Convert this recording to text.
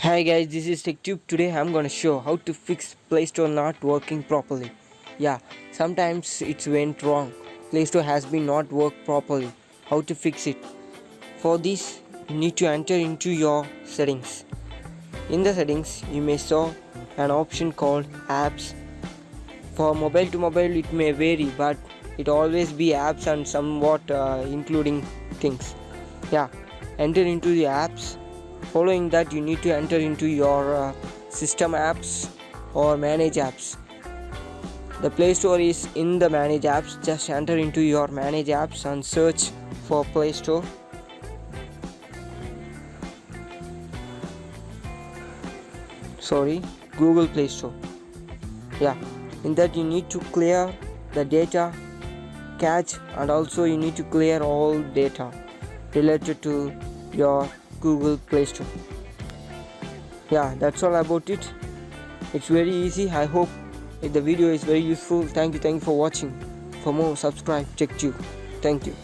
Hi guys, this is TechTube. Today I'm gonna show how to fix Playstore not working properly. Yeah, sometimes it's went wrong. Playstore has been not worked properly. How to fix it? For this, you need to enter into your settings. In the settings, you may saw an option called apps. For mobile to mobile, it may vary, but it always be apps and somewhat including things. Yeah, enter into the apps. Following that, you need to enter into your system apps or manage apps. The Play Store is in the manage apps. Just enter into your manage apps and search for Play Store. Google Play Store. Yeah, in that you need to clear the data cache, and also you need to clear all data related to your Google Play Store. Yeah, that's all about it. It's very easy. I hope the video is very useful. Thank you for watching. For more, subscribe, check you. Thank you.